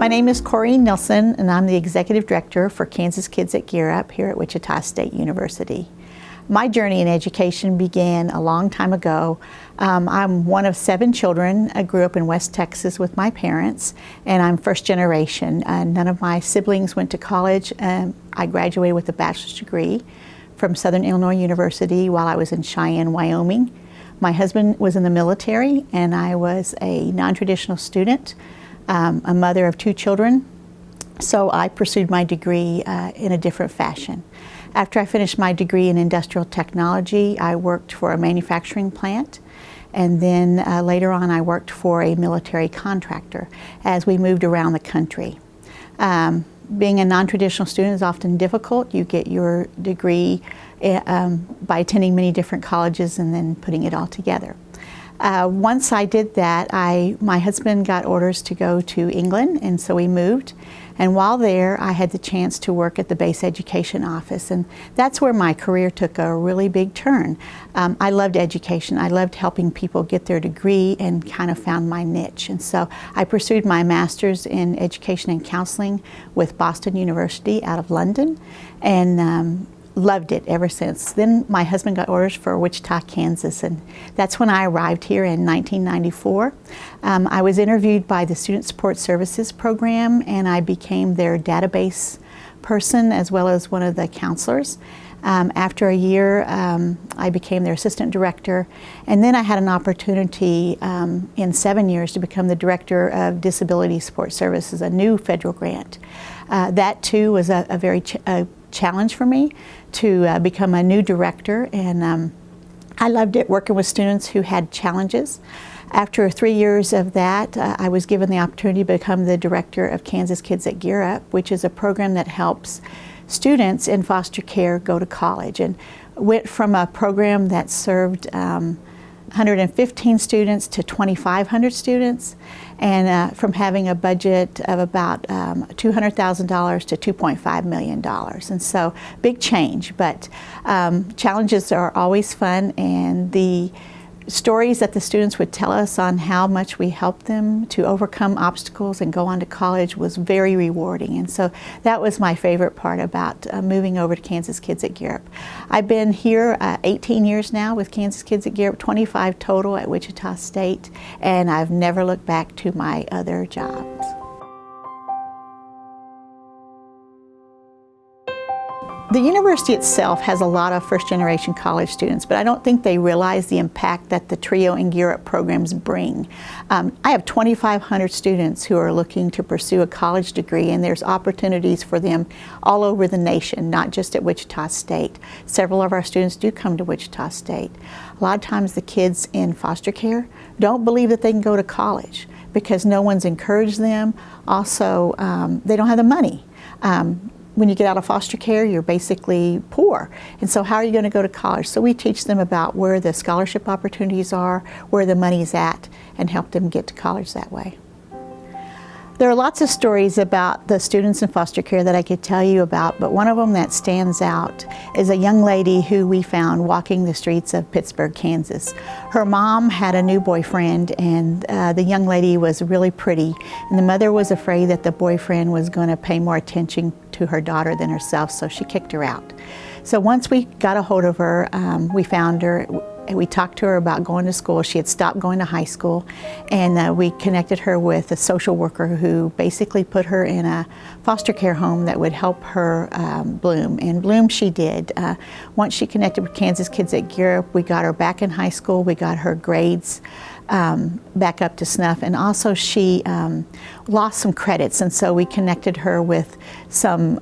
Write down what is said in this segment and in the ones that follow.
My name is Corinne Nilsen, and I'm the Executive Director for Kansas Kids at Gear Up here at Wichita State University. My journey in education began a long time ago. I'm one of 7 children. I grew up in West Texas with my parents, and I'm first generation. None of my siblings went to college. I graduated with a bachelor's degree from Southern Illinois University while I was in Cheyenne, Wyoming. My husband was in the military, and I was a non-traditional student, a mother of 2 children. So I pursued my degree in a different fashion. After I finished my degree in industrial technology, I worked for a manufacturing plant, and then later on I worked for a military contractor as we moved around the country. Being a non-traditional student is often difficult. You get your degree by attending many different colleges and then putting it all together. Once I did that, my husband got orders to go to England, and so we moved. And while there, I had the chance to work at the base education office, and that's where my career took a really big turn. I loved education. I loved helping people get their degree and kind of found my niche. And so I pursued my master's in education and counseling with Boston University out of London, and loved it ever since. Then my husband got orders for Wichita, Kansas, and that's when I arrived here in 1994. I was interviewed by the Student Support Services program, and I became their database person as well as one of the counselors. After a year, I became their assistant director, and then I had an opportunity in 7 years to become the director of Disability Support Services, a new federal grant. That too was a very challenge for me to become a new director, and I loved it working with students who had challenges. After 3 years of that, I was given the opportunity to become the director of Kansas Kids at Gear Up, which is a program that helps students in foster care go to college, and went from a program that served 115 students to 2,500 students, and from having a budget of about $200,000 to $2.5 million. And so big change, but challenges are always fun, and the stories that the students would tell us on how much we helped them to overcome obstacles and go on to college was very rewarding. And so that was my favorite part about moving over to Kansas Kids at Gear Up. I've been here 18 years now with Kansas Kids at Gear Up, 25 total at Wichita State, and I've never looked back to my other jobs. The university itself has a lot of first-generation college students, but I don't think they realize the impact that the TRIO and Gear Up programs bring. I have 2,500 students who are looking to pursue a college degree, and there's opportunities for them all over the nation, not just at Wichita State. Several of our students do come to Wichita State. A lot of times the kids in foster care don't believe that they can go to college because no one's encouraged them. Also, they don't have the money. When you get out of foster care, you're basically poor. And so how are you going to go to college? So we teach them about where the scholarship opportunities are, where the money's at, and help them get to college that way. There are lots of stories about the students in foster care that I could tell you about, but one of them that stands out is a young lady who we found walking the streets of Pittsburgh, Kansas. Her mom had a new boyfriend, and the young lady was really pretty, and the mother was afraid that the boyfriend was going to pay more attention to her daughter than herself, so she kicked her out. So once we got a hold of her, we found her. We talked to her about going to school. She had stopped going to high school, and we connected her with a social worker who basically put her in a foster care home that would help her bloom, and bloom she did. Once she connected with Kansas Kids at Gear Up, we got her back in high school. We got her grades back up to snuff, and also she lost some credits, and so we connected her with some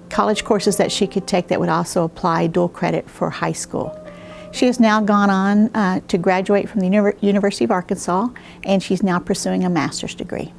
college courses that she could take that would also apply dual credit for high school. She has now gone on to graduate from the University of Arkansas, and she's now pursuing a master's degree.